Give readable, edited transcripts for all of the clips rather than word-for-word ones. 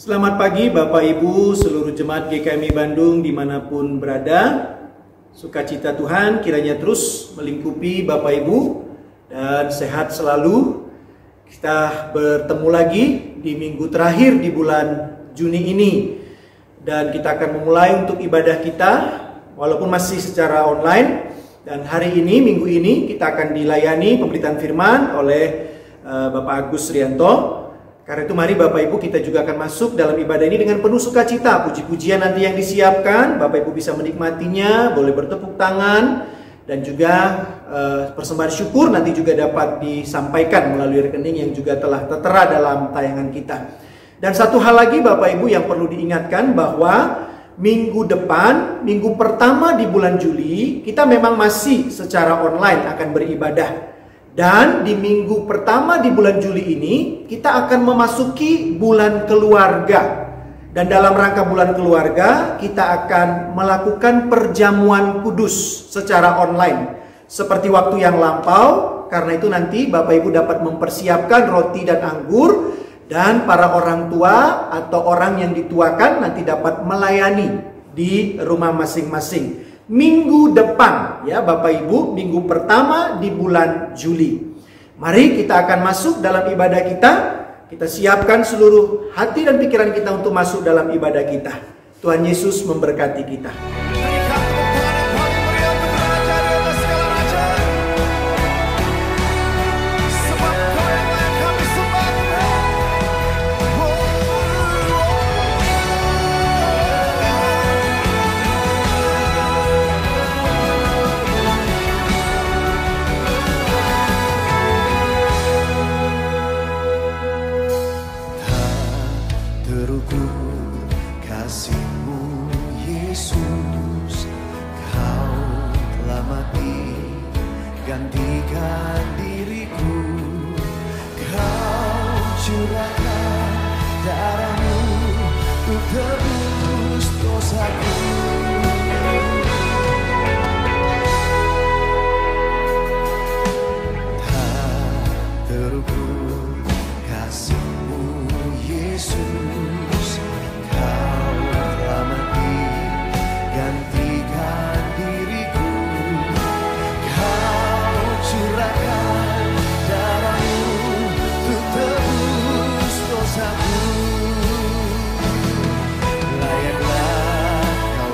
Selamat pagi Bapak Ibu seluruh jemaat GKMI Bandung dimanapun berada. Sukacita Tuhan kiranya terus melingkupi Bapak Ibu dan sehat selalu. Kita bertemu lagi di minggu terakhir di bulan Juni ini. Dan kita akan memulai untuk ibadah kita walaupun masih secara online. Dan hari ini, minggu ini kita akan dilayani pemberitaan firman oleh Bapak Agus Rianto. Karena itu mari Bapak Ibu kita juga akan masuk dalam ibadah ini dengan penuh sukacita. Puji-pujian nanti yang disiapkan, Bapak Ibu bisa menikmatinya, boleh bertepuk tangan. Dan juga persembahan syukur nanti juga dapat disampaikan melalui rekening yang juga telah tertera dalam tayangan kita. Dan satu hal lagi Bapak Ibu yang perlu diingatkan bahwa minggu depan, minggu pertama di bulan Juli, kita memang masih secara online akan beribadah. Dan di minggu pertama di bulan Juli ini, kita akan memasuki bulan keluarga. Dan dalam rangka bulan keluarga, kita akan melakukan perjamuan kudus secara online. Seperti waktu yang lampau, karena itu nanti Bapak Ibu dapat mempersiapkan roti dan anggur. Dan para orang tua atau orang yang dituakan nanti dapat melayani di rumah masing-masing. Minggu depan ya Bapak Ibu, minggu pertama di bulan Juli. Mari kita akan masuk dalam ibadah kita. Kita siapkan seluruh hati dan pikiran kita untuk masuk dalam ibadah kita. Tuhan Yesus memberkati kita. Gantikan diriku, kau curahkan darahmu untuk tebus dosaku. Tak terukur kasih-Mu Yesus, kau telah mati gantikan diriku. Curahkan darahmu untuk tebus dosaku. Layaklah kau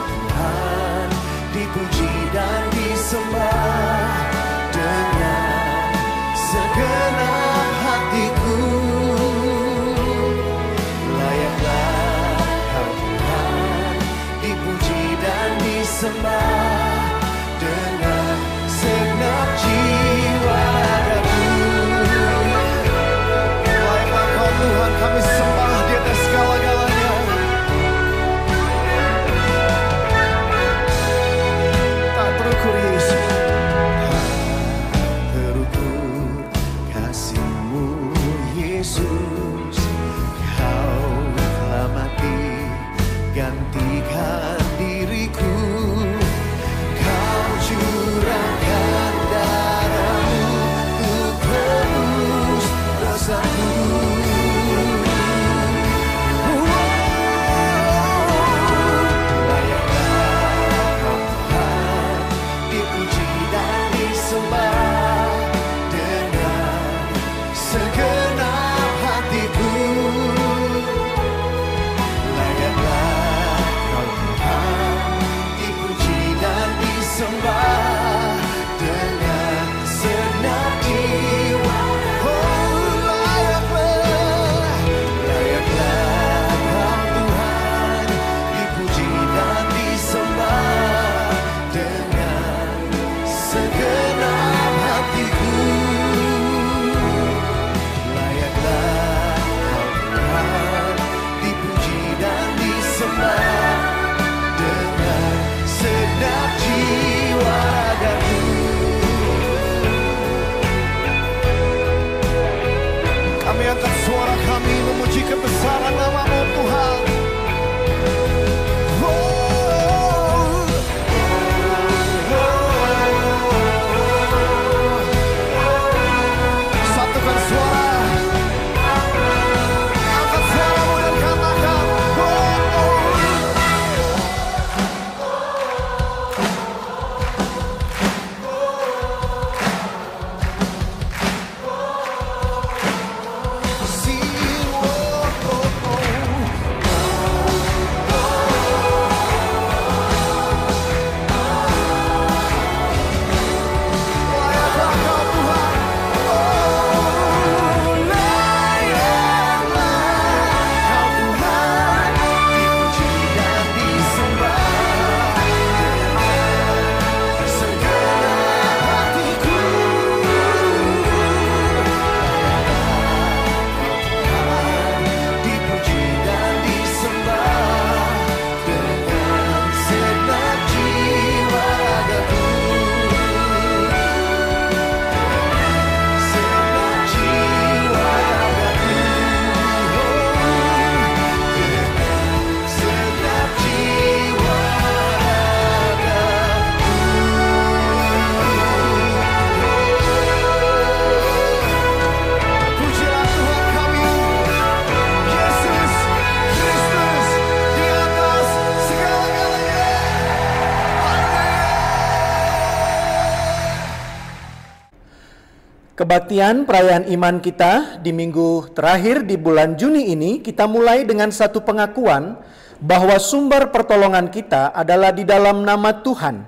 Kebaktian perayaan iman kita di minggu terakhir di bulan Juni ini, kita mulai dengan satu pengakuan bahwa sumber pertolongan kita adalah di dalam nama Tuhan,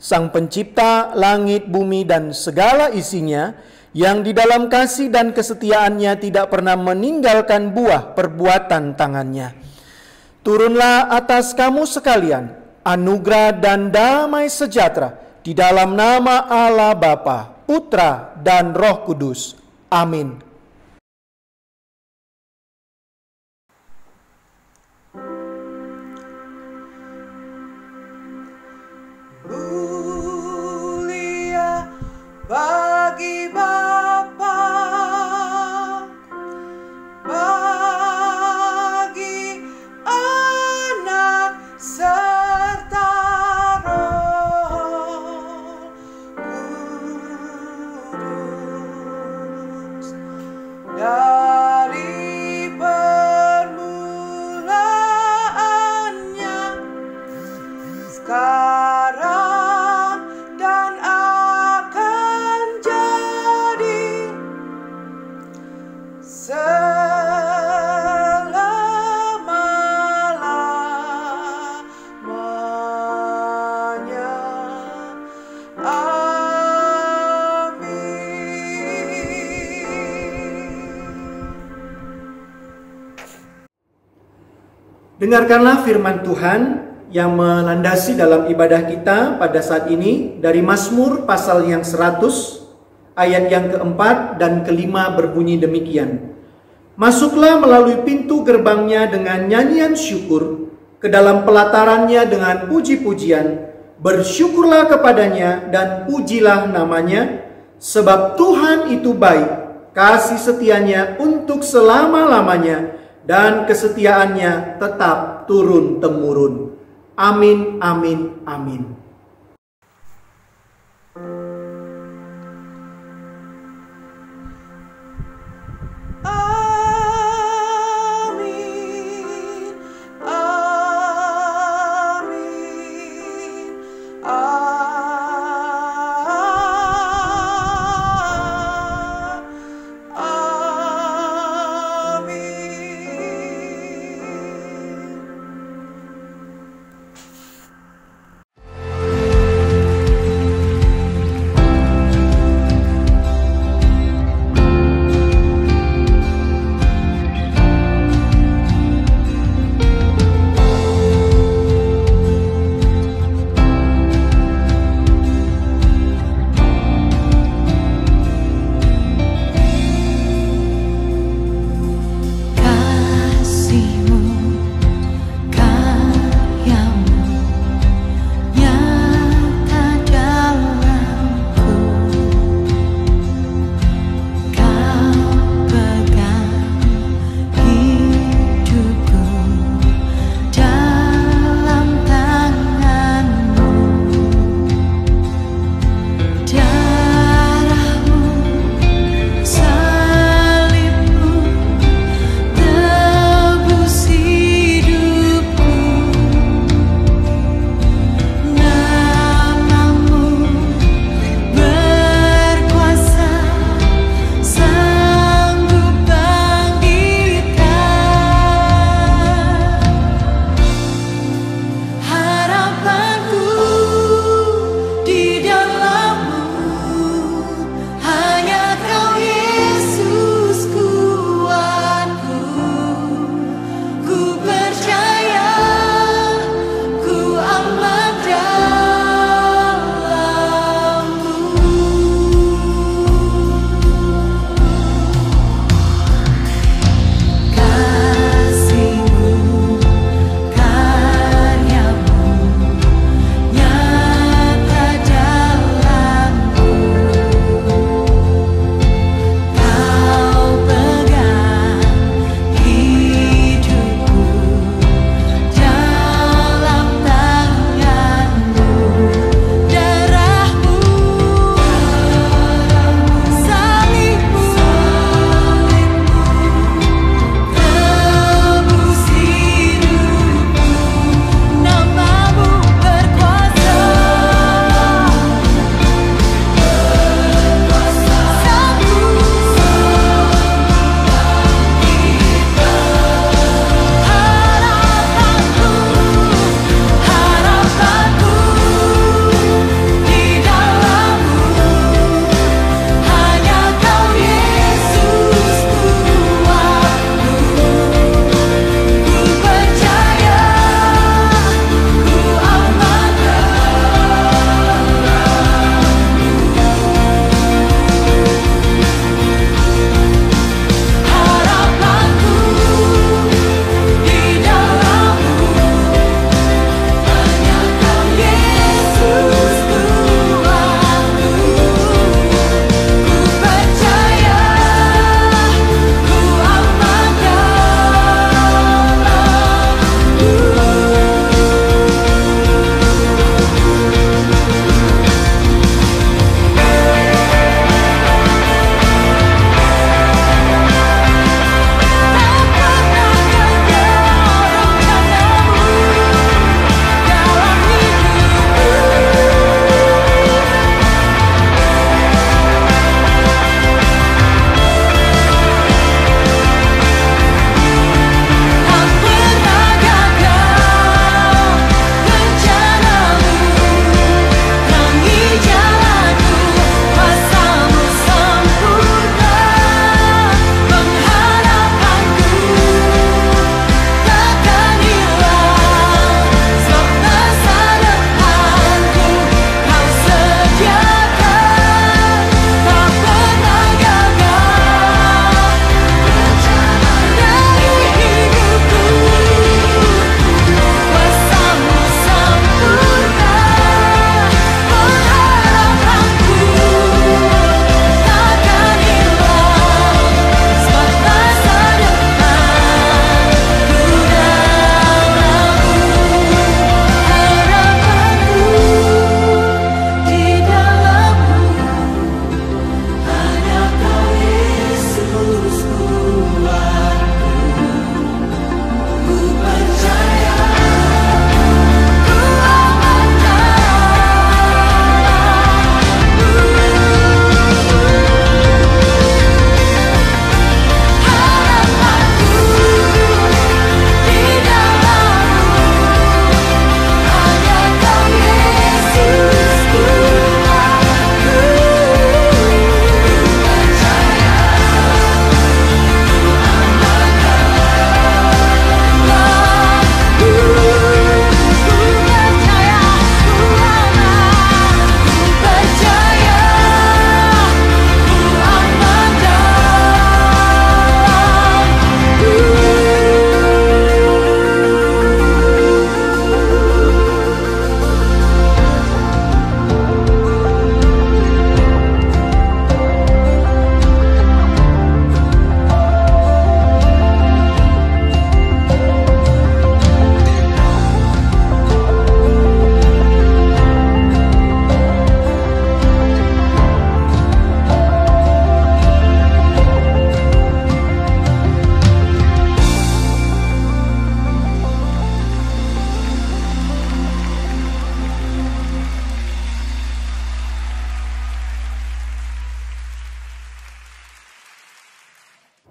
Sang Pencipta langit, bumi, dan segala isinya, yang di dalam kasih dan kesetiaannya tidak pernah meninggalkan buah perbuatan tangannya. Turunlah atas kamu sekalian anugerah dan damai sejahtera di dalam nama Allah Bapa, Putra, dan Roh Kudus. Amin. Mulia bagi Bapa, bagi Anak serta Roh Kudus, dari permulaannya, sekarang dan akan jadi selama-lamanya. Dengarkanlah firman Tuhan yang melandasi dalam ibadah kita pada saat ini dari Mazmur pasal yang 100 ayat yang keempat dan kelima berbunyi demikian. Masuklah melalui pintu gerbangnya dengan nyanyian syukur, ke dalam pelatarannya dengan puji-pujian, bersyukurlah kepadanya dan pujilah namanya, sebab Tuhan itu baik, kasih setianya untuk selama-lamanya, dan kesetiaannya tetap turun-temurun. Amin, amin, amin.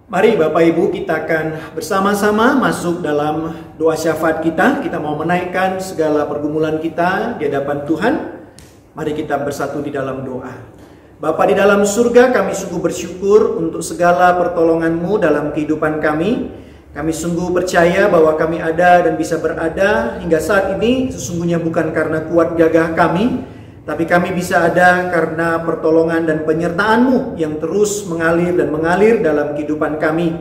Mari Bapak Ibu, kita akan bersama-sama masuk dalam doa syafaat kita. Kita mau menaikkan segala pergumulan kita di hadapan Tuhan. Mari kita bersatu di dalam doa. Bapa di dalam surga, kami sungguh bersyukur untuk segala pertolongan-Mu dalam kehidupan kami. Kami sungguh percaya bahwa kami ada dan bisa berada hingga saat ini sesungguhnya bukan karena kuat gagah kami, tapi kami bisa ada karena pertolongan dan penyertaan-Mu yang terus mengalir dan mengalir dalam kehidupan kami.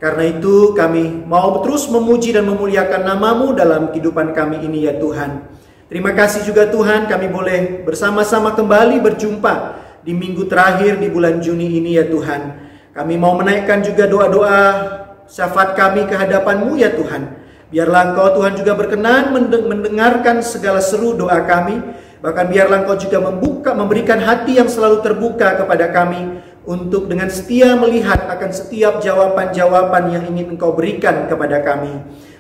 Karena itu kami mau terus memuji dan memuliakan nama-Mu dalam kehidupan kami ini ya Tuhan. Terima kasih juga Tuhan, kami boleh bersama-sama kembali berjumpa di minggu terakhir di bulan Juni ini ya Tuhan. Kami mau menaikkan juga doa-doa syafaat kami ke hadapan-Mu ya Tuhan. Biarlah Engkau Tuhan juga berkenan mendengarkan segala seru doa kami. Bahkan biarlah Engkau juga memberikan hati yang selalu terbuka kepada kami untuk dengan setia melihat akan setiap jawaban-jawaban yang ingin Engkau berikan kepada kami.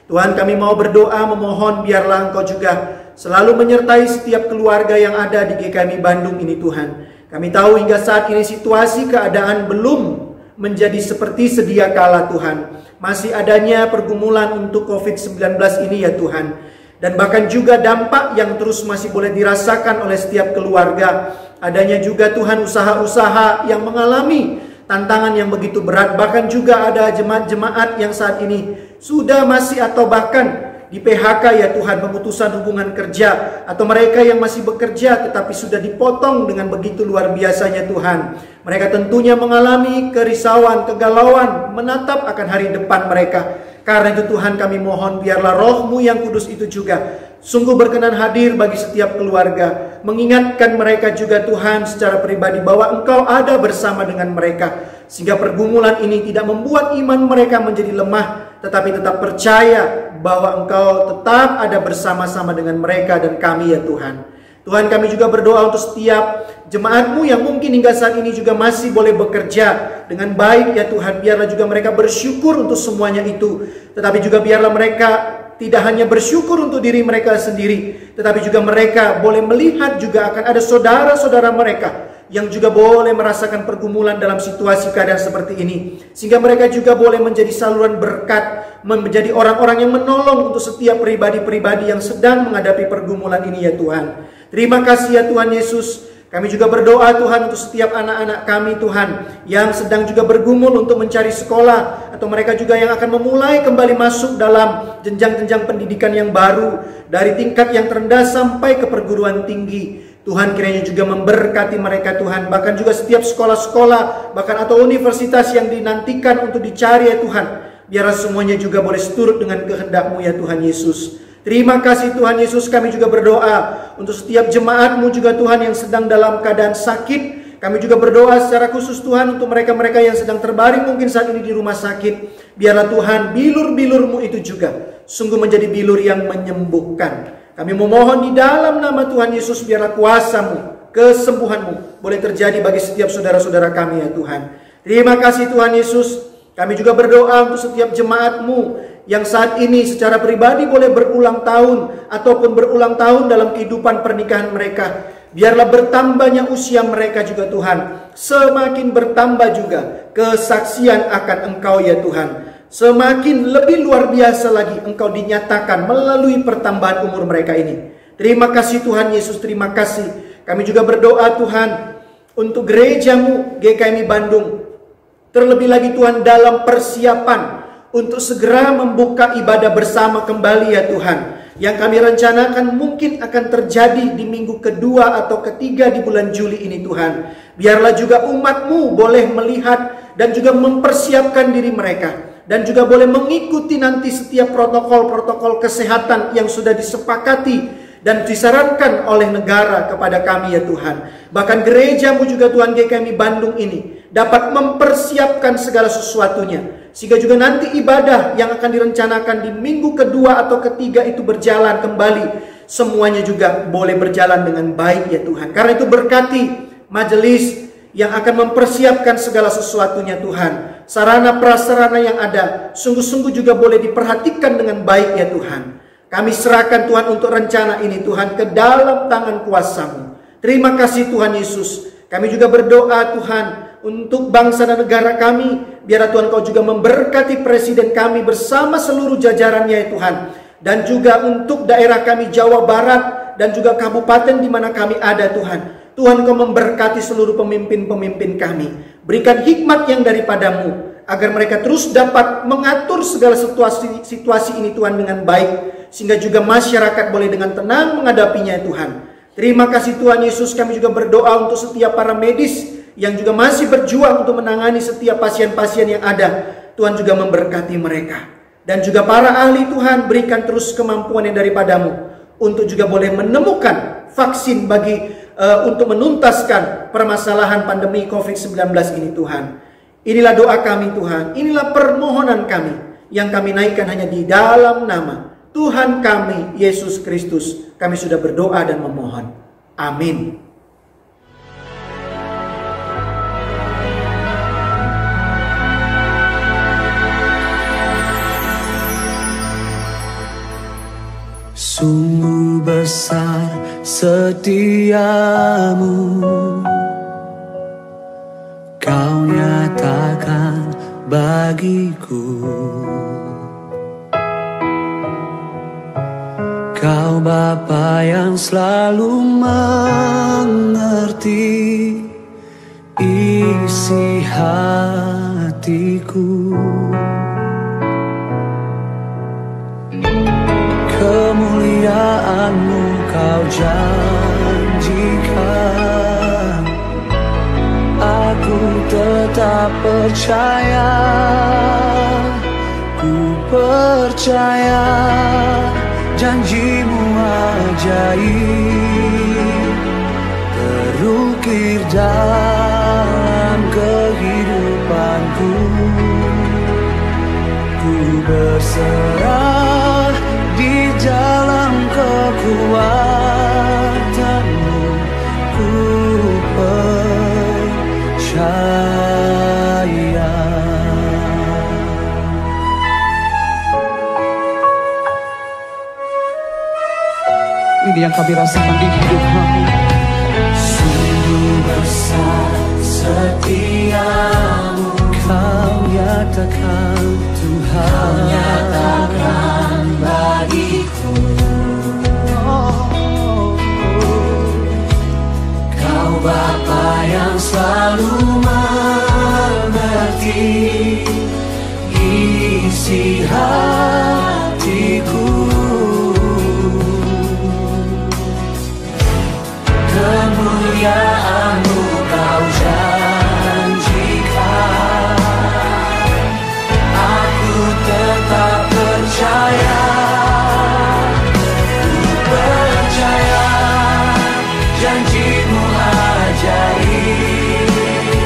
Tuhan, kami mau berdoa memohon biarlah Engkau juga selalu menyertai setiap keluarga yang ada di GKMI Bandung ini Tuhan. Kami tahu hingga saat ini situasi keadaan belum menjadi seperti sedia kala Tuhan. Masih adanya pergumulan untuk COVID-19 ini ya Tuhan. Dan bahkan juga dampak yang terus masih boleh dirasakan oleh setiap keluarga. Adanya juga Tuhan usaha-usaha yang mengalami tantangan yang begitu berat. Bahkan juga ada jemaat-jemaat yang saat ini sudah masih atau bahkan di PHK ya Tuhan, pemutusan hubungan kerja. Atau mereka yang masih bekerja tetapi sudah dipotong dengan begitu luar biasanya Tuhan. Mereka tentunya mengalami kerisauan, kegalauan, menatap akan hari depan mereka. Karena itu Tuhan kami mohon biarlah Roh-Mu yang kudus itu juga sungguh berkenan hadir bagi setiap keluarga. Mengingatkan mereka juga Tuhan secara pribadi bahwa Engkau ada bersama dengan mereka. Sehingga pergumulan ini tidak membuat iman mereka menjadi lemah. Tetapi tetap percaya bahwa Engkau tetap ada bersama-sama dengan mereka dan kami ya Tuhan. Tuhan kami juga berdoa untuk setiap jemaat-Mu yang mungkin hingga saat ini juga masih boleh bekerja dengan baik ya Tuhan. Biarlah juga mereka bersyukur untuk semuanya itu. Tetapi juga biarlah mereka tidak hanya bersyukur untuk diri mereka sendiri. Tetapi juga mereka boleh melihat juga akan ada saudara-saudara mereka yang juga boleh merasakan pergumulan dalam situasi keadaan seperti ini. Sehingga mereka juga boleh menjadi saluran berkat, menjadi orang-orang yang menolong untuk setiap pribadi-pribadi yang sedang menghadapi pergumulan ini ya Tuhan. Terima kasih ya Tuhan Yesus. Kami juga berdoa Tuhan untuk setiap anak-anak kami Tuhan yang sedang juga bergumul untuk mencari sekolah. Atau mereka juga yang akan memulai kembali masuk dalam jenjang-jenjang pendidikan yang baru. Dari tingkat yang terendah sampai ke perguruan tinggi. Tuhan kiranya juga memberkati mereka Tuhan. Bahkan juga setiap sekolah-sekolah bahkan atau universitas yang dinantikan untuk dicari ya Tuhan. Biarlah semuanya juga boleh seturut dengan kehendak-Mu ya Tuhan Yesus. Terima kasih Tuhan Yesus, kami juga berdoa untuk setiap jemaat-Mu juga Tuhan yang sedang dalam keadaan sakit. Kami juga berdoa secara khusus Tuhan untuk mereka-mereka yang sedang terbaring mungkin saat ini di rumah sakit. Biarlah Tuhan bilur-bilur-Mu itu juga sungguh menjadi bilur yang menyembuhkan. Kami memohon di dalam nama Tuhan Yesus biarlah kuasa-Mu, kesembuhan-Mu boleh terjadi bagi setiap saudara-saudara kami ya Tuhan. Terima kasih Tuhan Yesus. Kami juga berdoa untuk setiap jemaat-Mu yang saat ini secara pribadi boleh berulang tahun ataupun berulang tahun dalam kehidupan pernikahan mereka. Biarlah bertambahnya usia mereka juga Tuhan. Semakin bertambah juga kesaksian akan Engkau ya Tuhan. Semakin lebih luar biasa lagi Engkau dinyatakan melalui pertambahan umur mereka ini. Terima kasih Tuhan Yesus, terima kasih. Kami juga berdoa Tuhan untuk gereja-Mu GKMI Bandung. Terlebih lagi Tuhan dalam persiapan untuk segera membuka ibadah bersama kembali ya Tuhan. Yang kami rencanakan mungkin akan terjadi di minggu kedua atau ketiga di bulan Juli ini Tuhan. Biarlah juga umat-Mu boleh melihat dan juga mempersiapkan diri mereka. Dan juga boleh mengikuti nanti setiap protokol-protokol kesehatan yang sudah disepakati dan disarankan oleh negara kepada kami ya Tuhan. Bahkan gereja-Mu juga Tuhan GKMI Bandung ini dapat mempersiapkan segala sesuatunya. Sehingga juga nanti ibadah yang akan direncanakan di minggu kedua atau ketiga itu berjalan kembali. Semuanya juga boleh berjalan dengan baik ya Tuhan. Karena itu berkati majelis yang akan mempersiapkan segala sesuatunya Tuhan. Sarana prasarana yang ada sungguh-sungguh juga boleh diperhatikan dengan baik ya Tuhan. Kami serahkan Tuhan untuk rencana ini Tuhan ke dalam tangan kuasa-Mu. Terima kasih Tuhan Yesus. Kami juga berdoa Tuhan untuk bangsa dan negara kami. Biarlah Tuhan Kau juga memberkati presiden kami bersama seluruh jajarannya ya Tuhan. Dan juga untuk daerah kami Jawa Barat dan juga kabupaten di mana kami ada Tuhan. Tuhan Kau memberkati seluruh pemimpin-pemimpin kami. Berikan hikmat yang daripadamu agar mereka terus dapat mengatur segala situasi ini Tuhan dengan baik. Sehingga juga masyarakat boleh dengan tenang menghadapinya ya Tuhan. Terima kasih Tuhan Yesus, kami juga berdoa untuk setiap para medis yang juga masih berjuang untuk menangani setiap pasien-pasien yang ada. Tuhan juga memberkati mereka. Dan juga para ahli Tuhan, berikan terus kemampuan yang daripadamu untuk juga boleh menemukan vaksin bagi untuk menuntaskan permasalahan pandemi COVID-19 ini Tuhan. Inilah doa kami Tuhan, inilah permohonan kami yang kami naikkan hanya di dalam nama Tuhan kami Yesus Kristus. Kami sudah berdoa dan memohon. Amin. Sungguh besar setiamu, Kau nyatakan bagiku. Kau Bapa yang selalu mengerti isi hatiku. Kemuliaan-Mu Kau janjikan, aku tetap percaya, ku percaya janji-Mu ajaib terukir dalam kehidupanku. Ku berserah di dalam kekuatan-Mu, ku percaya. Ini yang kami rasakan di hidup kami. Sungguh besar setiamu, Kau nyatakan Tuhan, Kau nyatakan bagiku. Kau Bapa yang selalu mengerti isi hatiku. Kemuliaan-Mu Kau janjikan, aku tetap percaya, ku percaya janji-Mu ajaib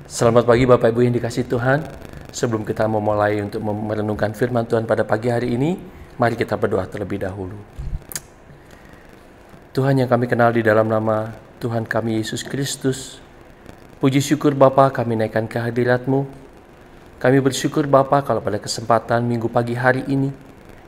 Selamat pagi Bapak Ibu yang dikasihi Tuhan. Sebelum kita memulai untuk merenungkan firman Tuhan pada pagi hari ini, mari kita berdoa terlebih dahulu. Tuhan yang kami kenal di dalam nama Tuhan kami Yesus Kristus, puji syukur Bapa kami naikkan kehadirat-Mu. Kami bersyukur Bapa kalau pada kesempatan minggu pagi hari ini,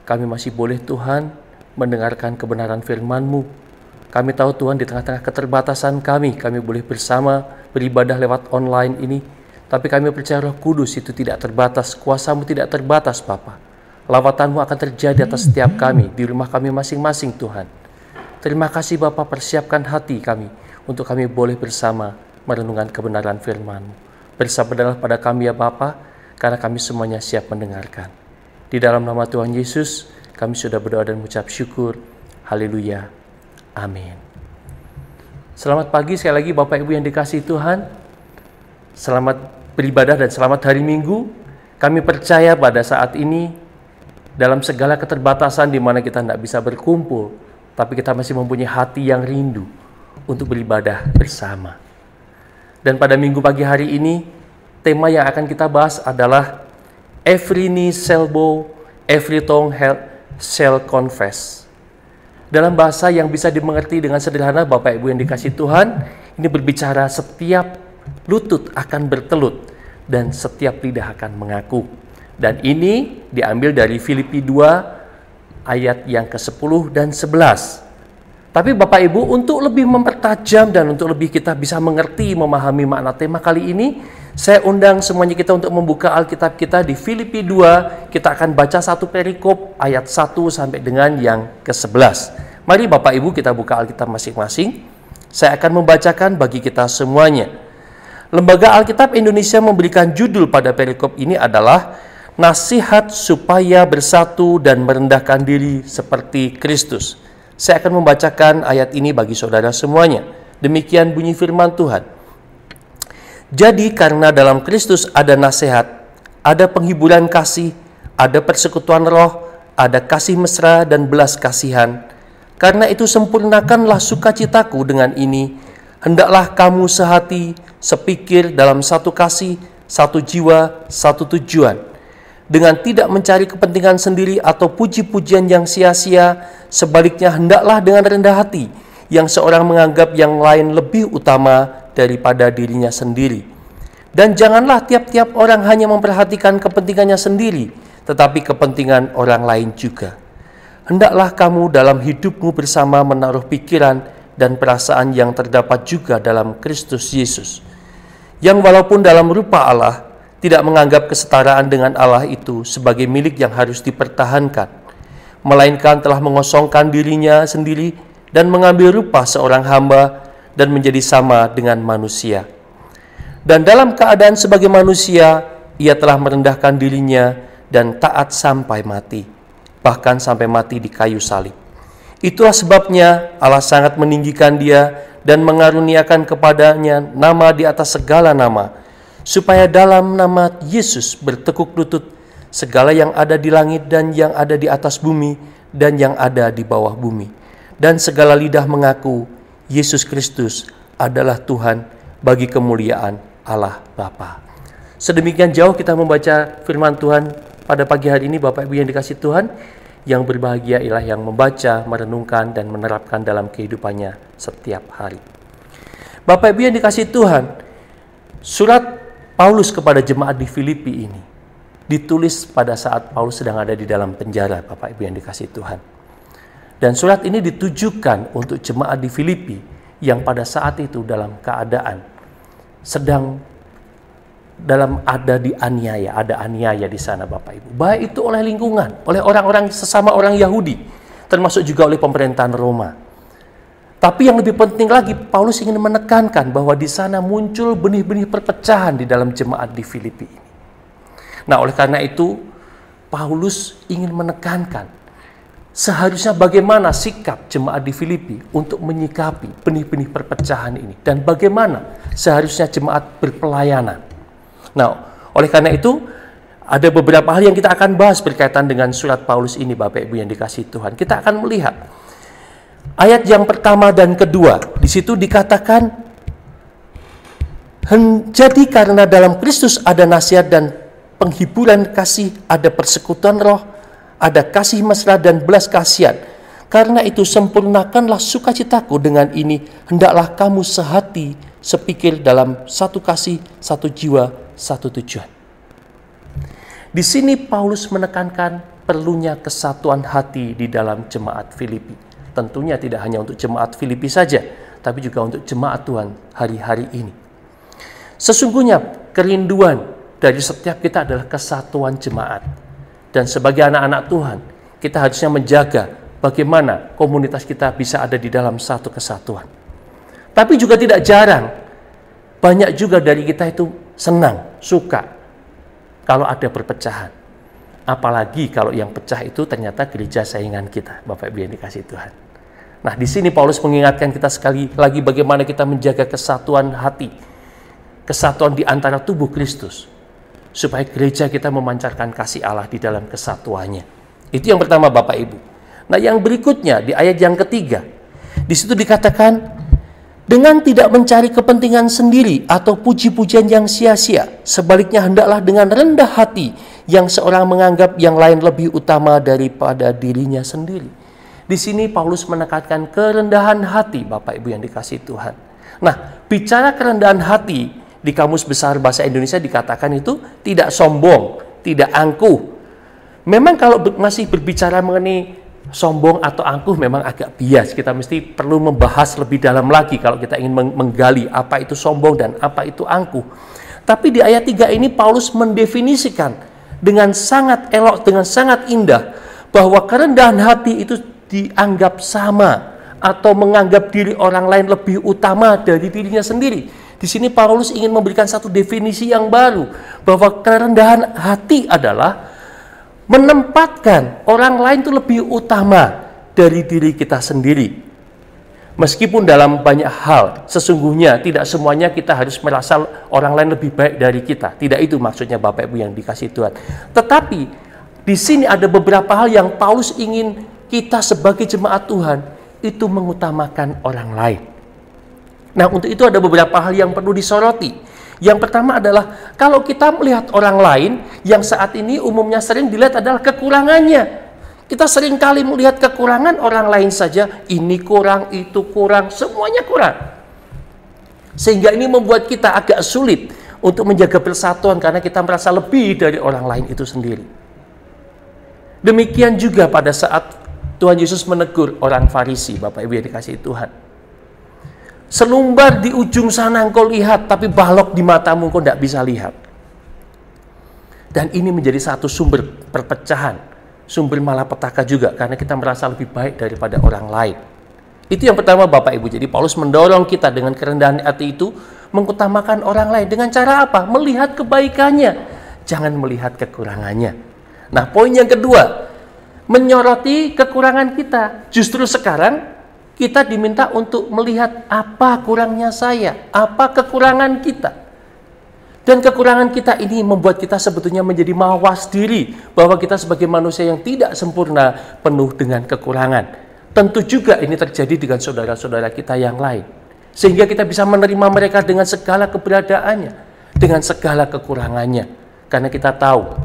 kami masih boleh Tuhan mendengarkan kebenaran firman-Mu. Kami tahu Tuhan di tengah-tengah keterbatasan kami boleh bersama beribadah lewat online ini. Tapi kami percaya Roh Kudus itu tidak terbatas, kuasa-Mu tidak terbatas Bapa. Lawatan-Mu akan terjadi atas setiap kami, di rumah kami masing-masing Tuhan. Terima kasih Bapa, persiapkan hati kami untuk kami boleh bersama merenungkan kebenaran firman-Mu. Bersabdalah pada kami ya Bapa, karena kami semuanya siap mendengarkan. Di dalam nama Tuhan Yesus, kami sudah berdoa dan mengucap syukur. Haleluya. Amin. Selamat pagi sekali lagi Bapak Ibu yang dikasihi Tuhan. Selamat beribadah dan selamat hari Minggu. Kami percaya pada saat ini dalam segala keterbatasan di mana kita tidak bisa berkumpul, tapi kita masih mempunyai hati yang rindu untuk beribadah bersama. Dan pada minggu pagi hari ini, tema yang akan kita bahas adalah Every knee shall bow, every tongue shall confess. Dalam bahasa yang bisa dimengerti dengan sederhana, Bapak Ibu yang dikasihi Tuhan, ini berbicara setiap lutut akan bertelut dan setiap lidah akan mengaku. Dan ini diambil dari Filipi 2 ayat yang ke-10 dan 11. Tapi Bapak Ibu, untuk lebih mempertajam dan untuk lebih kita bisa mengerti, memahami makna tema kali ini, saya undang semuanya kita untuk membuka Alkitab kita di Filipi 2. Kita akan baca satu perikop ayat 1 sampai dengan yang ke-11. Mari Bapak Ibu kita buka Alkitab masing-masing. Saya akan membacakan bagi kita semuanya. Lembaga Alkitab Indonesia memberikan judul pada perikop ini adalah Nasihat supaya bersatu dan merendahkan diri seperti Kristus. Saya akan membacakan ayat ini bagi saudara semuanya. Demikian bunyi firman Tuhan. Jadi karena dalam Kristus ada nasihat, ada penghiburan kasih, ada persekutuan roh, ada kasih mesra dan belas kasihan. Karena itu sempurnakanlah sukacitaku dengan ini. Hendaklah kamu sehati, sepikir dalam satu kasih, satu jiwa, satu tujuan. Dengan tidak mencari kepentingan sendiri atau puji-pujian yang sia-sia, sebaliknya hendaklah dengan rendah hati, yang seorang menganggap yang lain lebih utama daripada dirinya sendiri. Dan janganlah tiap-tiap orang hanya memperhatikan kepentingannya sendiri, tetapi kepentingan orang lain juga. Hendaklah kamu dalam hidupmu bersama menaruh pikiran dan perasaan yang terdapat juga dalam Kristus Yesus, yang walaupun dalam rupa Allah, tidak menganggap kesetaraan dengan Allah itu sebagai milik yang harus dipertahankan, melainkan telah mengosongkan dirinya sendiri dan mengambil rupa seorang hamba dan menjadi sama dengan manusia. Dan dalam keadaan sebagai manusia, ia telah merendahkan dirinya dan taat sampai mati, bahkan sampai mati di kayu salib. Itulah sebabnya Allah sangat meninggikan dia dan mengaruniakan kepadanya nama di atas segala nama, supaya dalam nama Yesus bertekuk lutut segala yang ada di langit dan yang ada di atas bumi dan yang ada di bawah bumi, dan segala lidah mengaku Yesus Kristus adalah Tuhan bagi kemuliaan Allah Bapa. Sedemikian jauh kita membaca firman Tuhan pada pagi hari ini. Bapak Ibu yang dikasihi Tuhan, yang berbahagia ialah yang membaca, merenungkan, dan menerapkan dalam kehidupannya setiap hari. Bapak Ibu yang dikasihi Tuhan, surat Paulus kepada jemaat di Filipi ini ditulis pada saat Paulus sedang ada di dalam penjara, Bapak Ibu yang dikasihi Tuhan. Dan surat ini ditujukan untuk jemaat di Filipi yang pada saat itu dalam keadaan sedang ada aniaya di sana, Bapak Ibu. Baik itu oleh lingkungan, oleh orang-orang sesama orang Yahudi, termasuk juga oleh pemerintahan Roma. Tapi yang lebih penting lagi, Paulus ingin menekankan bahwa di sana muncul benih-benih perpecahan di dalam jemaat di Filipi ini. Nah, oleh karena itu, Paulus ingin menekankan seharusnya bagaimana sikap jemaat di Filipi untuk menyikapi benih-benih perpecahan ini. Dan bagaimana seharusnya jemaat berpelayanan. Nah, oleh karena itu, ada beberapa hal yang kita akan bahas berkaitan dengan surat Paulus ini, Bapak Ibu yang dikasihi Tuhan. Kita akan melihat ayat yang pertama dan kedua. Di situ dikatakan, Jadi karena dalam Kristus ada nasihat dan penghiburan kasih, ada persekutuan roh, ada kasih mesra dan belas kasihan. Karena itu sempurnakanlah sukacitaku, dengan ini hendaklah kamu sehati, sepikir, dalam satu kasih, satu jiwa, satu tujuan. Di sini Paulus menekankan perlunya kesatuan hati di dalam jemaat Filipi. Tentunya tidak hanya untuk jemaat Filipi saja, tapi juga untuk jemaat Tuhan hari-hari ini. Sesungguhnya kerinduan dari setiap kita adalah kesatuan jemaat. Dan sebagai anak-anak Tuhan, kita harusnya menjaga bagaimana komunitas kita bisa ada di dalam satu kesatuan. Tapi juga tidak jarang, banyak juga dari kita itu senang, suka kalau ada perpecahan. Apalagi kalau yang pecah itu ternyata gereja saingan kita, Bapak Ibu yang dikasihi Tuhan. Nah, di sini Paulus mengingatkan kita sekali lagi bagaimana kita menjaga kesatuan hati, kesatuan di antara tubuh Kristus, supaya gereja kita memancarkan kasih Allah di dalam kesatuannya. Itu yang pertama, Bapak Ibu. Nah, yang berikutnya di ayat yang ketiga, di situ dikatakan, dengan tidak mencari kepentingan sendiri atau puji-pujian yang sia-sia, sebaliknya hendaklah dengan rendah hati yang seorang menganggap yang lain lebih utama daripada dirinya sendiri. Di sini Paulus menekankan kerendahan hati, Bapak Ibu yang dikasihi Tuhan. Nah, bicara kerendahan hati di Kamus Besar Bahasa Indonesia dikatakan itu tidak sombong, tidak angkuh. Memang kalau masih berbicara mengenai sombong atau angkuh memang agak bias. Kita mesti perlu membahas lebih dalam lagi kalau kita ingin menggali apa itu sombong dan apa itu angkuh. Tapi di ayat 3 ini Paulus mendefinisikan dengan sangat elok, dengan sangat indah, bahwa kerendahan hati itu dianggap sama atau menganggap diri orang lain lebih utama dari dirinya sendiri. Di sini Paulus ingin memberikan satu definisi yang baru, bahwa kerendahan hati adalah menempatkan orang lain itu lebih utama dari diri kita sendiri. Meskipun dalam banyak hal, sesungguhnya tidak semuanya kita harus merasa orang lain lebih baik dari kita. Tidak itu maksudnya Bapak Ibu yang dikasihi Tuhan. Tetapi di sini ada beberapa hal yang Paulus ingin kita sebagai jemaat Tuhan itu mengutamakan orang lain. Nah, untuk itu ada beberapa hal yang perlu disoroti. Yang pertama adalah kalau kita melihat orang lain yang saat ini umumnya sering dilihat adalah kekurangannya. Kita sering kali melihat kekurangan orang lain saja, ini kurang, itu kurang, semuanya kurang. Sehingga ini membuat kita agak sulit untuk menjaga persatuan karena kita merasa lebih dari orang lain itu sendiri. Demikian juga pada saat Tuhan Yesus menegur orang Farisi, Bapak Ibu yang dikasihi Tuhan. Selumbar di ujung sana engkau lihat, tapi balok di matamu engkau tidak bisa lihat. Dan ini menjadi satu sumber perpecahan, sumber malapetaka juga, karena kita merasa lebih baik daripada orang lain. Itu yang pertama, Bapak Ibu. Jadi Paulus mendorong kita dengan kerendahan hati itu mengutamakan orang lain. Dengan cara apa? Melihat kebaikannya, jangan melihat kekurangannya. Nah, poin yang kedua, menyoroti kekurangan kita. Justru sekarang kita diminta untuk melihat apa kurangnya saya, apa kekurangan kita. Dan kekurangan kita ini membuat kita sebetulnya menjadi mawas diri, bahwa kita sebagai manusia yang tidak sempurna, penuh dengan kekurangan. Tentu juga ini terjadi dengan saudara-saudara kita yang lain. Sehingga kita bisa menerima mereka dengan segala keberadaannya, dengan segala kekurangannya. Karena kita tahu,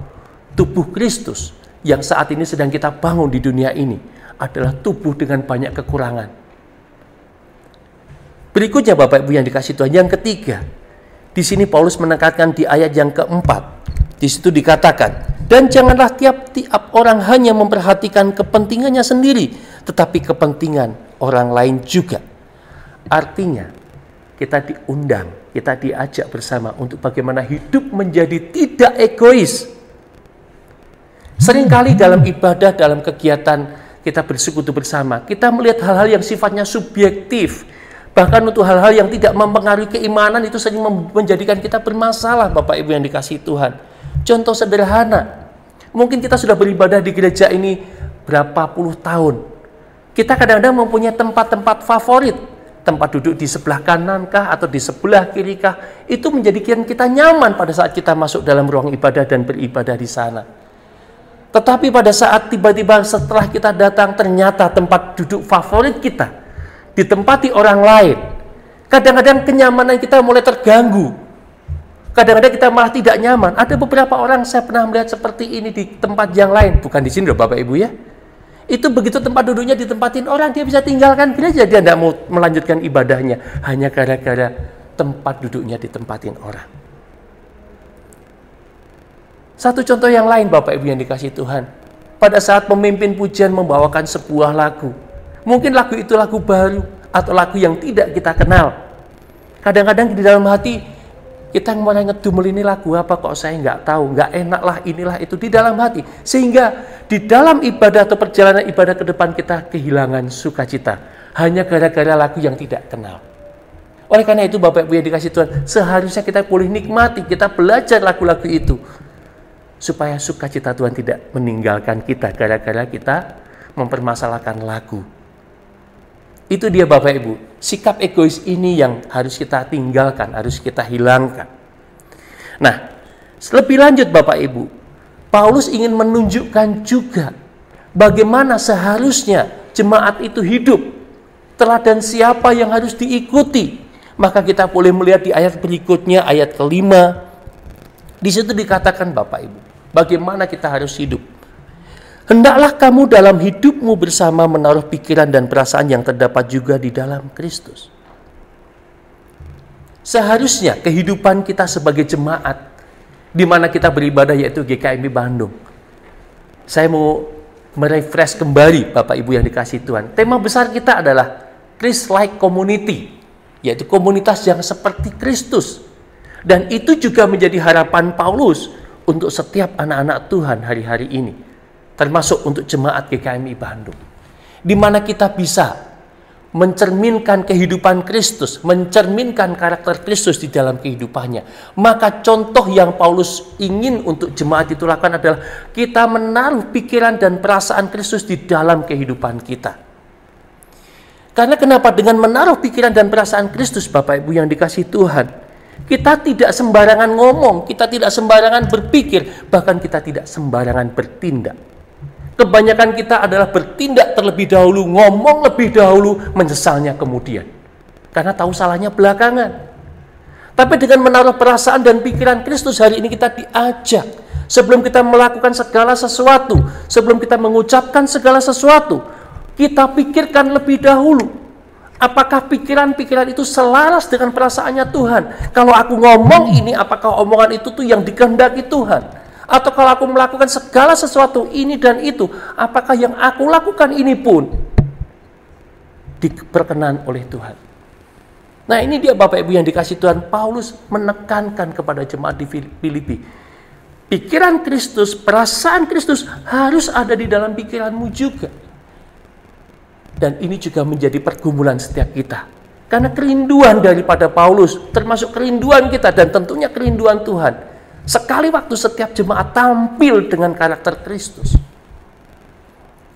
tubuh Kristus yang saat ini sedang kita bangun di dunia ini adalah tubuh dengan banyak kekurangan. Berikutnya Bapak Ibu yang dikasihi Tuhan, yang ketiga, di sini Paulus menekankan di ayat yang keempat. Di situ dikatakan, dan janganlah tiap-tiap orang hanya memperhatikan kepentingannya sendiri, tetapi kepentingan orang lain juga. Artinya, kita diundang, kita diajak bersama untuk bagaimana hidup menjadi tidak egois. Seringkali dalam ibadah, dalam kegiatan kita bersekutu bersama, kita melihat hal-hal yang sifatnya subjektif. Bahkan untuk hal-hal yang tidak mempengaruhi keimanan itu sering menjadikan kita bermasalah, Bapak Ibu yang dikasihi Tuhan. Contoh sederhana, mungkin kita sudah beribadah di gereja ini berapa puluh tahun. Kita kadang-kadang mempunyai tempat-tempat favorit. Tempat duduk di sebelah kanankah atau di sebelah kirikah. Itu menjadikan kita nyaman pada saat kita masuk dalam ruang ibadah dan beribadah di sana. Tetapi pada saat tiba-tiba setelah kita datang, ternyata tempat duduk favorit kita ditempati orang lain. Kadang-kadang kenyamanan kita mulai terganggu Kadang-kadang kita malah tidak nyaman. Ada beberapa orang saya pernah melihat seperti ini di tempat yang lain. Bukan di sini loh Bapak Ibu ya. Itu begitu tempat duduknya ditempatin orang, dia bisa tinggalkan gereja. Dia tidak mau melanjutkan ibadahnya. Hanya gara-gara tempat duduknya ditempatin orang. Satu contoh yang lain Bapak Ibu yang dikasihi Tuhan. Pada saat pemimpin pujian membawakan sebuah lagu. Mungkin lagu itu lagu baru atau lagu yang tidak kita kenal. Kadang-kadang di dalam hati kita mulai ngedumel, ini lagu apa kok saya nggak tahu, nggak enak lah, inilah itu di dalam hati. Sehingga di dalam ibadah atau perjalanan ibadah ke depan kita kehilangan sukacita. Hanya gara-gara lagu yang tidak kenal. Oleh karena itu Bapak Ibu yang dikasihi Tuhan, seharusnya kita boleh nikmati, kita belajar lagu-lagu itu. Supaya sukacita Tuhan tidak meninggalkan kita gara-gara kita mempermasalahkan lagu. Itu dia Bapak Ibu, sikap egois ini yang harus kita tinggalkan, harus kita hilangkan. Nah, lebih lanjut Bapak Ibu, Paulus ingin menunjukkan juga bagaimana seharusnya jemaat itu hidup. Teladan siapa yang harus diikuti. Maka kita boleh melihat di ayat berikutnya, ayat kelima. Di situ dikatakan Bapak Ibu, bagaimana kita harus hidup. Hendaklah kamu dalam hidupmu bersama menaruh pikiran dan perasaan yang terdapat juga di dalam Kristus. Seharusnya kehidupan kita sebagai jemaat, di mana kita beribadah yaitu GKMI Bandung. Saya mau merefresh kembali Bapak Ibu yang dikasihi Tuhan. Tema besar kita adalah Christ-like community, yaitu komunitas yang seperti Kristus. Dan itu juga menjadi harapan Paulus untuk setiap anak-anak Tuhan hari-hari ini. Termasuk untuk jemaat GKMI Bandung. Di mana kita bisa mencerminkan kehidupan Kristus, mencerminkan karakter Kristus di dalam kehidupannya. Maka contoh yang Paulus ingin untuk jemaat itu lakukan adalah kita menaruh pikiran dan perasaan Kristus di dalam kehidupan kita. Karena kenapa? Dengan menaruh pikiran dan perasaan Kristus Bapak Ibu yang dikasihi Tuhan, kita tidak sembarangan ngomong, kita tidak sembarangan berpikir, bahkan kita tidak sembarangan bertindak. Kebanyakan kita adalah bertindak terlebih dahulu, ngomong lebih dahulu, menyesalnya kemudian. Karena tahu salahnya belakangan. Tapi dengan menaruh perasaan dan pikiran Kristus, hari ini kita diajak. Sebelum kita melakukan segala sesuatu, sebelum kita mengucapkan segala sesuatu, kita pikirkan lebih dahulu. Apakah pikiran-pikiran itu selaras dengan perasaannya Tuhan? Kalau aku ngomong ini, apakah omongan itu tuh yang dikehendaki Tuhan? Atau kalau aku melakukan segala sesuatu ini dan itu, apakah yang aku lakukan ini pun diperkenan oleh Tuhan? Nah, ini dia Bapak Ibu yang dikasihi Tuhan. Paulus menekankan kepada jemaat di Filipi. Pikiran Kristus, perasaan Kristus harus ada di dalam pikiranmu juga. Dan ini juga menjadi pergumulan setiap kita. Karena kerinduan daripada Paulus, termasuk kerinduan kita dan tentunya kerinduan Tuhan. Sekali waktu setiap jemaat tampil dengan karakter Kristus.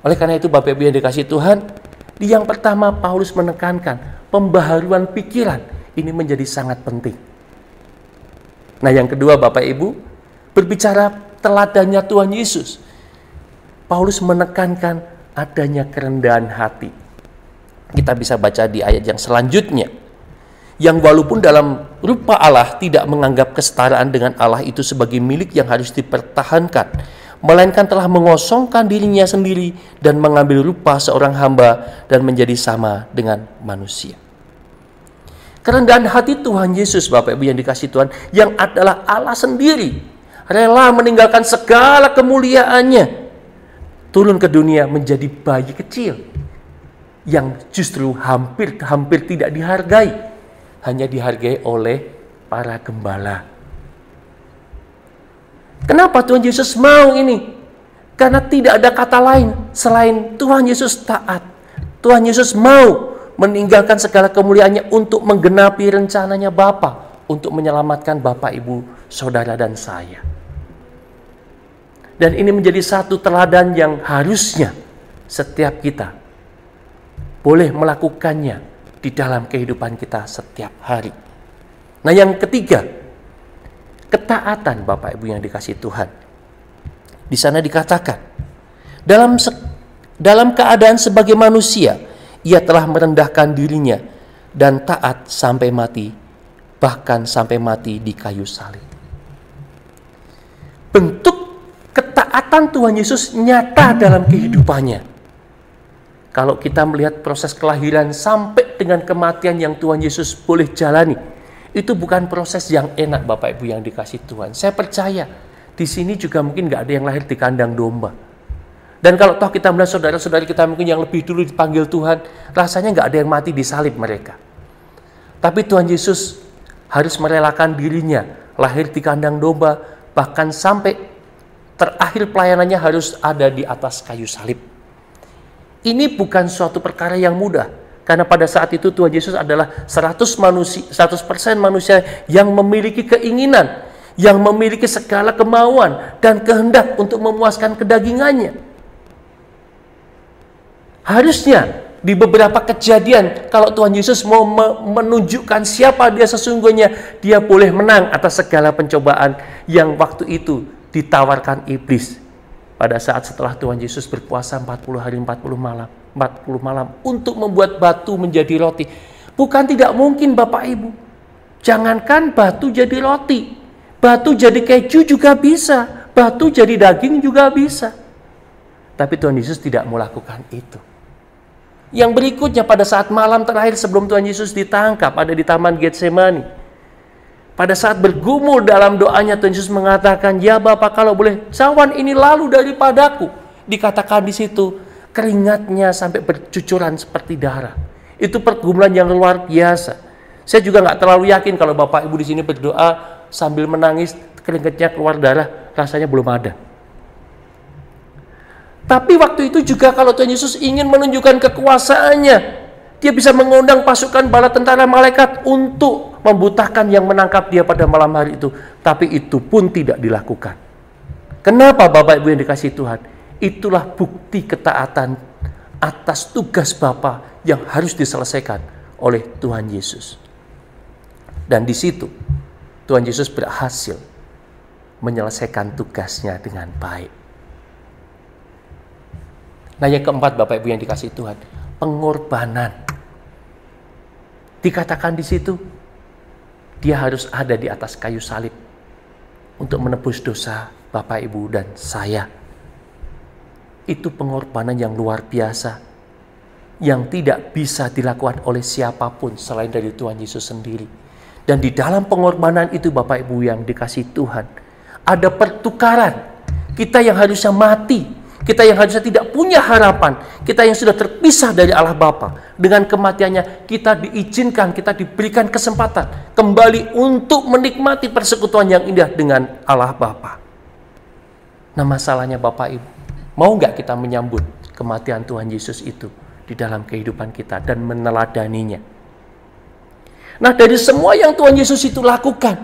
Oleh karena itu Bapak Ibu yang dikasihi Tuhan, di yang pertama Paulus menekankan pembaharuan pikiran ini menjadi sangat penting. Nah, yang kedua Bapak Ibu, berbicara teladannya Tuhan Yesus. Paulus menekankan adanya kerendahan hati. Kita bisa baca di ayat yang selanjutnya. Yang walaupun dalam rupa Allah tidak menganggap kesetaraan dengan Allah itu sebagai milik yang harus dipertahankan, melainkan telah mengosongkan dirinya sendiri dan mengambil rupa seorang hamba dan menjadi sama dengan manusia. Kerendahan hati Tuhan Yesus Bapak Ibu yang dikasihi Tuhan, yang adalah Allah sendiri, rela meninggalkan segala kemuliaannya, turun ke dunia menjadi bayi kecil yang justru hampir tidak dihargai. Hanya dihargai oleh para gembala. Kenapa Tuhan Yesus mau ini? Karena tidak ada kata lain selain Tuhan Yesus taat. Tuhan Yesus mau meninggalkan segala kemuliaannya untuk menggenapi rencananya Bapa, untuk menyelamatkan Bapak, Ibu, Saudara, dan saya. Dan ini menjadi satu teladan yang harusnya setiap kita boleh melakukannya di dalam kehidupan kita setiap hari. Nah, yang ketiga, ketaatan Bapak Ibu yang dikasihi Tuhan. Di sana dikatakan, dalam keadaan sebagai manusia, ia telah merendahkan dirinya dan taat sampai mati, bahkan sampai mati di kayu salib. bentuk ketaatan Tuhan Yesus nyata dalam kehidupannya. Kalau kita melihat proses kelahiran sampai dengan kematian yang Tuhan Yesus boleh jalani, itu bukan proses yang enak Bapak Ibu yang dikasih Tuhan. Saya percaya di sini juga mungkin nggak ada yang lahir di kandang domba. Dan kalau toh kita melihat saudara-saudari kita mungkin yang lebih dulu dipanggil Tuhan, rasanya nggak ada yang mati di salib mereka. Tapi Tuhan Yesus harus merelakan dirinya lahir di kandang domba, bahkan sampai terakhir pelayanannya harus ada di atas kayu salib. Ini bukan suatu perkara yang mudah, karena pada saat itu Tuhan Yesus adalah 100% manusia yang memiliki keinginan, yang memiliki segala kemauan dan kehendak untuk memuaskan kedagingannya. Harusnya di beberapa kejadian, kalau Tuhan Yesus mau menunjukkan siapa dia sesungguhnya, dia boleh menang atas segala pencobaan yang waktu itu ditawarkan iblis. Pada saat setelah Tuhan Yesus berpuasa 40 hari 40 malam untuk membuat batu menjadi roti. Bukan tidak mungkin Bapak Ibu. Jangankan batu jadi roti, batu jadi keju juga bisa, batu jadi daging juga bisa. Tapi Tuhan Yesus tidak mau lakukan itu. Yang berikutnya pada saat malam terakhir sebelum Tuhan Yesus ditangkap, ada di Taman Getsemani. Pada saat bergumul dalam doanya, Tuhan Yesus mengatakan, "Ya Bapa, kalau boleh cawan ini lalu daripadaku." Dikatakan di situ, keringatnya sampai bercucuran seperti darah. Itu pergumulan yang luar biasa. Saya juga nggak terlalu yakin kalau Bapak Ibu di sini berdoa sambil menangis, keringatnya keluar darah, rasanya belum ada. Tapi waktu itu juga kalau Tuhan Yesus ingin menunjukkan kekuasaannya, dia bisa mengundang pasukan bala tentara malaikat untuk membutakan yang menangkap dia pada malam hari itu. Tapi itu pun tidak dilakukan. Kenapa Bapak Ibu yang dikasihi Tuhan? Itulah bukti ketaatan atas tugas Bapa yang harus diselesaikan oleh Tuhan Yesus. Dan di situ Tuhan Yesus berhasil menyelesaikan tugasnya dengan baik. Nah, yang keempat Bapak Ibu yang dikasihi Tuhan, pengorbanan. Dikatakan di situ, dia harus ada di atas kayu salib untuk menebus dosa Bapak Ibu dan saya. Itu pengorbanan yang luar biasa, yang tidak bisa dilakukan oleh siapapun selain dari Tuhan Yesus sendiri. Dan di dalam pengorbanan itu Bapak Ibu yang dikasihi Tuhan, ada pertukaran. Kita yang harusnya mati, kita yang harusnya tidak punya harapan, kita yang sudah terpisah dari Allah Bapa, dengan kematiannya kita diizinkan, kita diberikan kesempatan kembali untuk menikmati persekutuan yang indah dengan Allah Bapa. Nah, masalahnya Bapak Ibu, mau nggak kita menyambut kematian Tuhan Yesus itu di dalam kehidupan kita dan meneladaninya? Nah, dari semua yang Tuhan Yesus itu lakukan,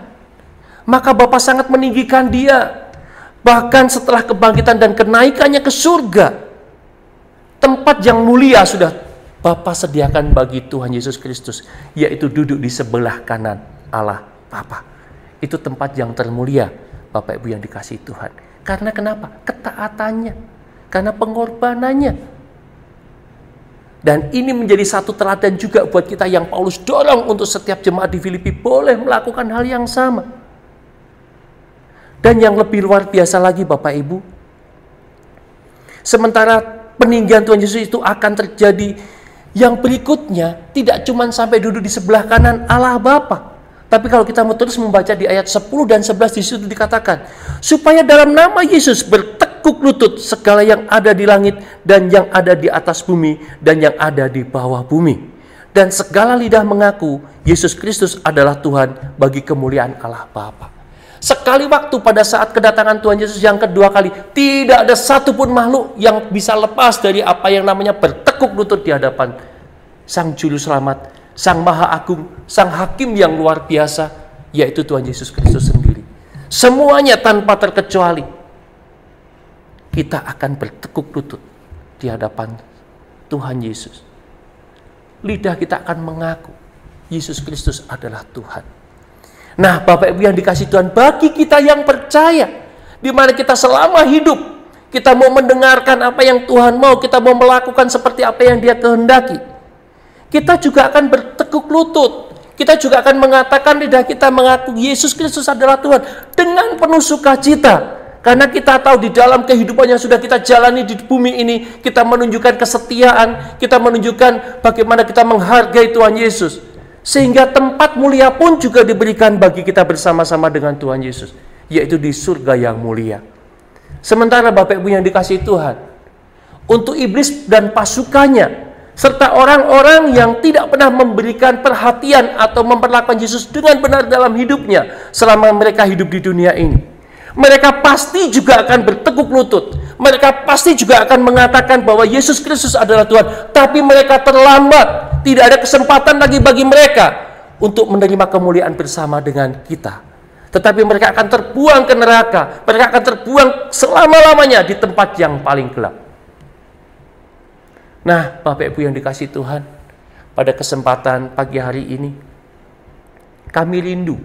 maka Bapa sangat meninggikan dia. Bahkan setelah kebangkitan dan kenaikannya ke surga, tempat yang mulia sudah Bapa sediakan bagi Tuhan Yesus Kristus, yaitu duduk di sebelah kanan Allah Bapa. Itu tempat yang termulia Bapak Ibu yang dikasihi Tuhan. Karena kenapa? Ketaatannya, karena pengorbanannya. Dan ini menjadi satu teladan juga buat kita yang Paulus dorong untuk setiap jemaat di Filipi boleh melakukan hal yang sama. Dan yang lebih luar biasa lagi Bapak Ibu, sementara peninggian Tuhan Yesus itu akan terjadi, yang berikutnya tidak cuma sampai duduk di sebelah kanan Allah Bapa. Tapi kalau kita mau terus membaca di ayat 10 dan 11 di situ dikatakan, supaya dalam nama Yesus bertekuk lutut segala yang ada di langit dan yang ada di atas bumi dan yang ada di bawah bumi. Dan segala lidah mengaku Yesus Kristus adalah Tuhan bagi kemuliaan Allah Bapa. Sekali waktu pada saat kedatangan Tuhan Yesus yang kedua kali, tidak ada satupun makhluk yang bisa lepas dari apa yang namanya bertekuk lutut di hadapan Sang Juru Selamat, Sang Maha Agung, Sang Hakim yang luar biasa, yaitu Tuhan Yesus Kristus sendiri. Semuanya tanpa terkecuali, kita akan bertekuk lutut di hadapan Tuhan Yesus. Lidah kita akan mengaku Yesus Kristus adalah Tuhan. Nah, Bapak Ibu yang dikasihi Tuhan, bagi kita yang percaya, di mana kita selama hidup, kita mau mendengarkan apa yang Tuhan mau, kita mau melakukan seperti apa yang Dia kehendaki, kita juga akan bertekuk lutut. Kita juga akan mengatakan, lidah kita mengaku Yesus Kristus adalah Tuhan dengan penuh sukacita. Karena kita tahu di dalam kehidupan yang sudah kita jalani di bumi ini, kita menunjukkan kesetiaan, kita menunjukkan bagaimana kita menghargai Tuhan Yesus. Sehingga tempat mulia pun juga diberikan bagi kita bersama-sama dengan Tuhan Yesus, yaitu di surga yang mulia. Sementara Bapak Ibu yang dikasihi Tuhan, untuk iblis dan pasukannya, serta orang-orang yang tidak pernah memberikan perhatian atau memperlakukan Yesus dengan benar dalam hidupnya selama mereka hidup di dunia ini, mereka pasti juga akan bertekuk lutut. Mereka pasti juga akan mengatakan bahwa Yesus Kristus adalah Tuhan. Tapi mereka terlambat. Tidak ada kesempatan lagi bagi mereka untuk menerima kemuliaan bersama dengan kita. Tetapi mereka akan terbuang ke neraka. Mereka akan terbuang selama-lamanya di tempat yang paling gelap. Nah, Bapak Ibu yang dikasihi Tuhan, pada kesempatan pagi hari ini, kami rindu.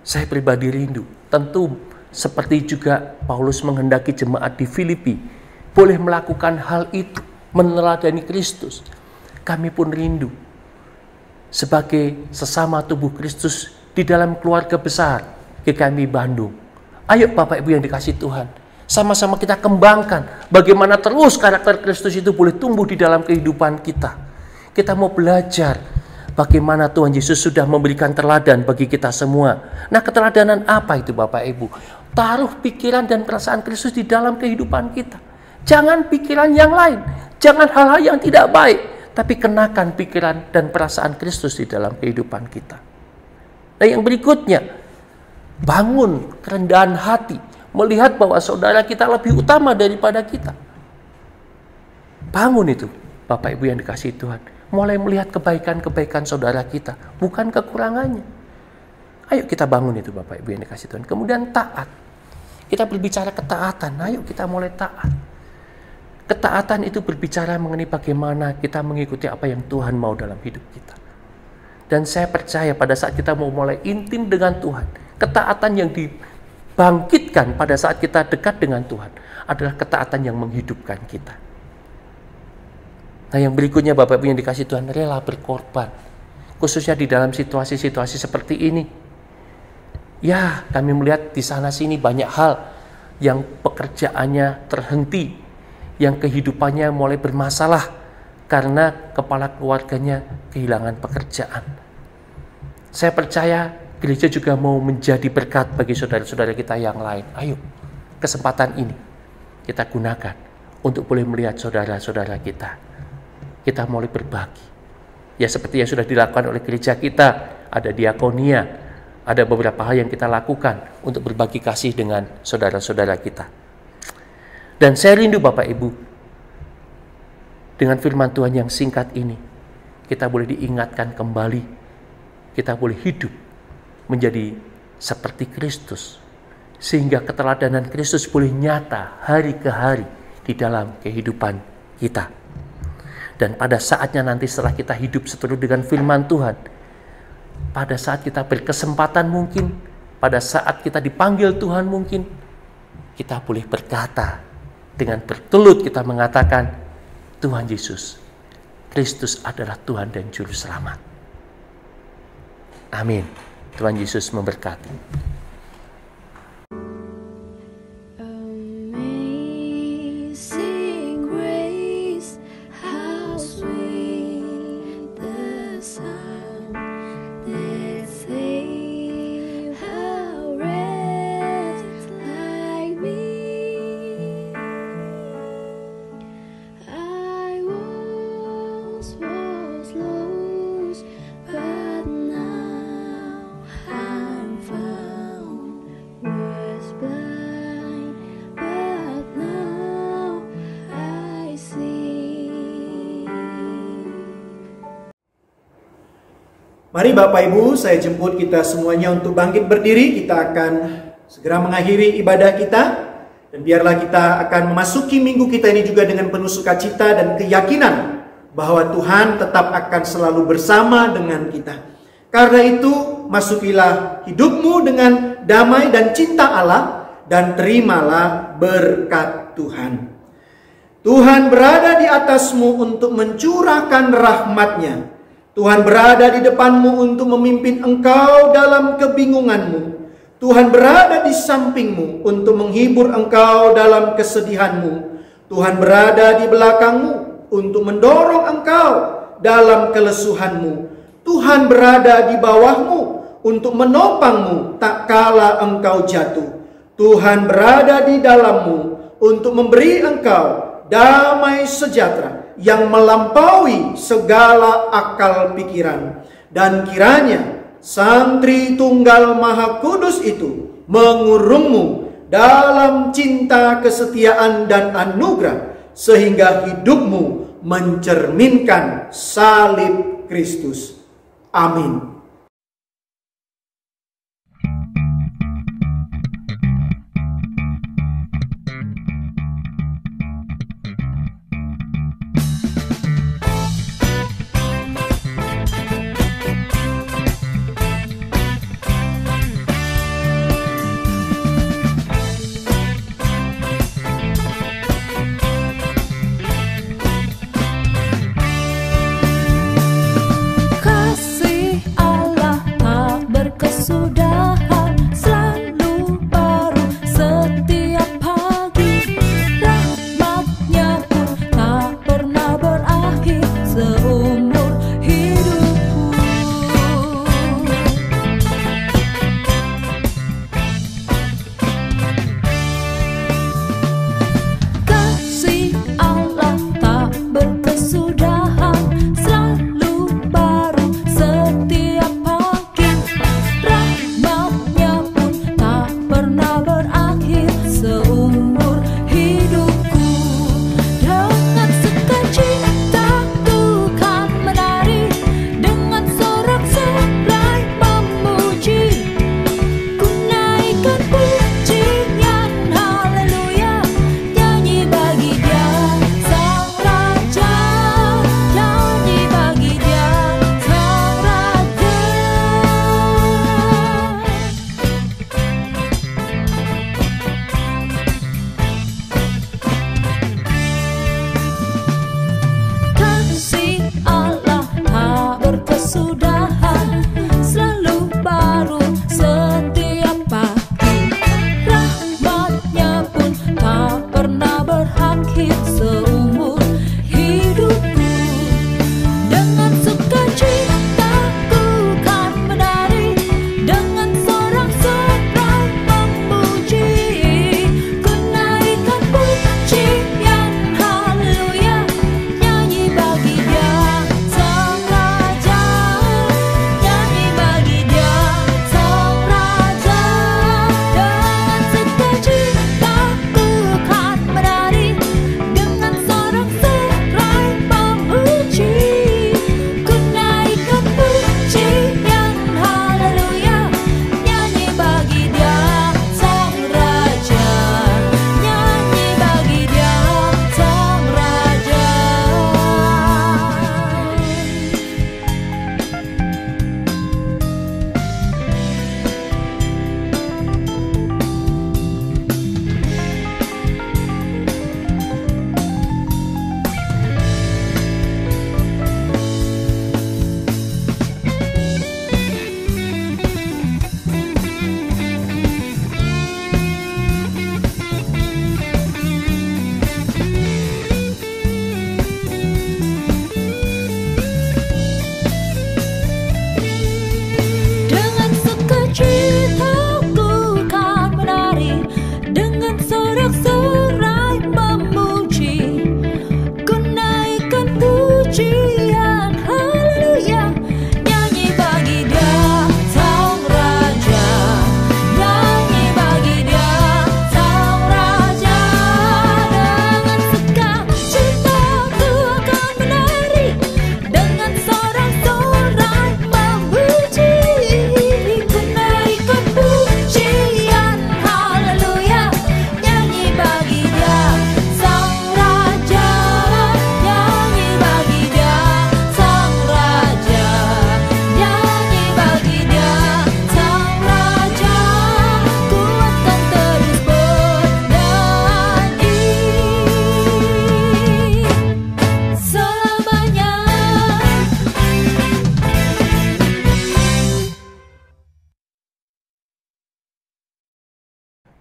Saya pribadi rindu. Tentu seperti juga Paulus menghendaki jemaat di Filipi boleh melakukan hal itu, meneladani Kristus. Kami pun rindu sebagai sesama tubuh Kristus di dalam keluarga besar GKMI Bandung. Ayo Bapak Ibu yang dikasihi Tuhan, sama-sama kita kembangkan bagaimana terus karakter Kristus itu boleh tumbuh di dalam kehidupan kita. Kita mau belajar bagaimana Tuhan Yesus sudah memberikan teladan bagi kita semua. Nah, keteladanan apa itu Bapak Ibu? Taruh pikiran dan perasaan Kristus di dalam kehidupan kita. Jangan pikiran yang lain. Jangan hal-hal yang tidak baik. Tapi kenakan pikiran dan perasaan Kristus di dalam kehidupan kita. Nah, yang berikutnya, bangun kerendahan hati. Melihat bahwa saudara kita lebih utama daripada kita. Bangun itu, Bapak Ibu yang dikasihi Tuhan. Mulai melihat kebaikan-kebaikan saudara kita, bukan kekurangannya. Ayo kita bangun itu Bapak Ibu yang dikasihi Tuhan. Kemudian taat. Kita berbicara ketaatan, ayo kita mulai taat. Ketaatan itu berbicara mengenai bagaimana kita mengikuti apa yang Tuhan mau dalam hidup kita. Dan saya percaya pada saat kita mau mulai intim dengan Tuhan, ketaatan yang dibangkitkan pada saat kita dekat dengan Tuhan adalah ketaatan yang menghidupkan kita. Nah, yang berikutnya Bapak Ibu yang dikasihi Tuhan, rela berkorban. Khususnya di dalam situasi-situasi seperti ini. Ya, kami melihat di sana-sini banyak hal yang pekerjaannya terhenti, yang kehidupannya mulai bermasalah karena kepala keluarganya kehilangan pekerjaan. Saya percaya gereja juga mau menjadi berkat bagi saudara-saudara kita yang lain. Ayo, kesempatan ini kita gunakan untuk boleh melihat saudara-saudara kita. Kita mulai berbagi. Ya, seperti yang sudah dilakukan oleh gereja kita, ada diakonia, ada beberapa hal yang kita lakukan untuk berbagi kasih dengan saudara-saudara kita. Dan saya rindu Bapak Ibu, dengan firman Tuhan yang singkat ini, kita boleh diingatkan kembali, kita boleh hidup menjadi seperti Kristus, sehingga keteladanan Kristus boleh nyata hari ke hari di dalam kehidupan kita. Dan pada saatnya nanti setelah kita hidup seturut dengan firman Tuhan, pada saat kita berkesempatan mungkin, pada saat kita dipanggil Tuhan mungkin, kita boleh berkata dengan bertelut kita mengatakan, Tuhan Yesus, Kristus adalah Tuhan dan Juru Selamat. Amin. Tuhan Yesus memberkati. Mari Bapak Ibu, saya jemput kita semuanya untuk bangkit berdiri. Kita akan segera mengakhiri ibadah kita. Dan biarlah kita akan memasuki minggu kita ini juga dengan penuh sukacita dan keyakinan bahwa Tuhan tetap akan selalu bersama dengan kita. Karena itu, masukilah hidupmu dengan damai dan cinta Allah dan terimalah berkat Tuhan. Tuhan berada di atasmu untuk mencurahkan rahmat-Nya. Tuhan berada di depanmu untuk memimpin engkau dalam kebingunganmu. Tuhan berada di sampingmu untuk menghibur engkau dalam kesedihanmu. Tuhan berada di belakangmu untuk mendorong engkau dalam kelesuhanmu. Tuhan berada di bawahmu untuk menopangmu tak kala engkau jatuh. Tuhan berada di dalammu untuk memberi engkau damai sejahtera yang melampaui segala akal pikiran. Dan kiranya Sang Tritunggal Maha Kudus itu mengurungmu dalam cinta, kesetiaan, dan anugerah, sehingga hidupmu mencerminkan salib Kristus. Amin. Kasih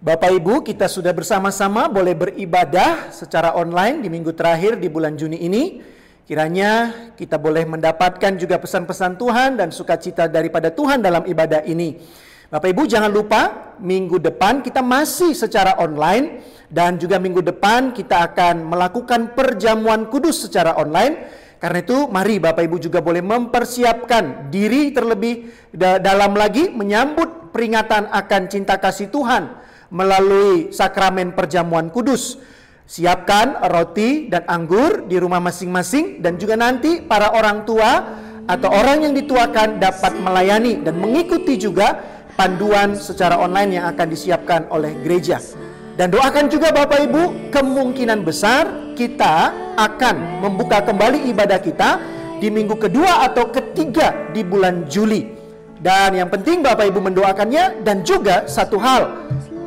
Bapak Ibu, kita sudah bersama-sama boleh beribadah secara online di minggu terakhir di bulan Juni ini. Kiranya kita boleh mendapatkan juga pesan-pesan Tuhan dan sukacita daripada Tuhan dalam ibadah ini. Bapak Ibu, jangan lupa minggu depan kita masih secara online, dan juga minggu depan kita akan melakukan perjamuan kudus secara online. Karena itu mari Bapak Ibu juga boleh mempersiapkan diri terlebih dalam lagi menyambut peringatan akan cinta kasih Tuhan melalui sakramen perjamuan kudus. Siapkan roti dan anggur di rumah masing-masing, dan juga nanti para orang tua atau orang yang dituakan dapat melayani dan mengikuti juga panduan secara online yang akan disiapkan oleh gereja. Dan doakan juga Bapak Ibu, kemungkinan besar kita akan membuka kembali ibadah kita di minggu kedua atau ketiga di bulan Juli. Dan yang penting Bapak Ibu mendoakannya, dan juga satu hal,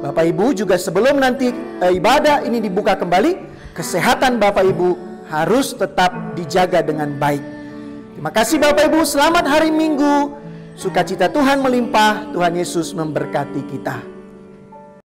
Bapak Ibu juga sebelum nanti ibadah ini dibuka kembali, kesehatan Bapak Ibu harus tetap dijaga dengan baik. Terima kasih Bapak Ibu, selamat hari Minggu. Sukacita Tuhan melimpah, Tuhan Yesus memberkati kita.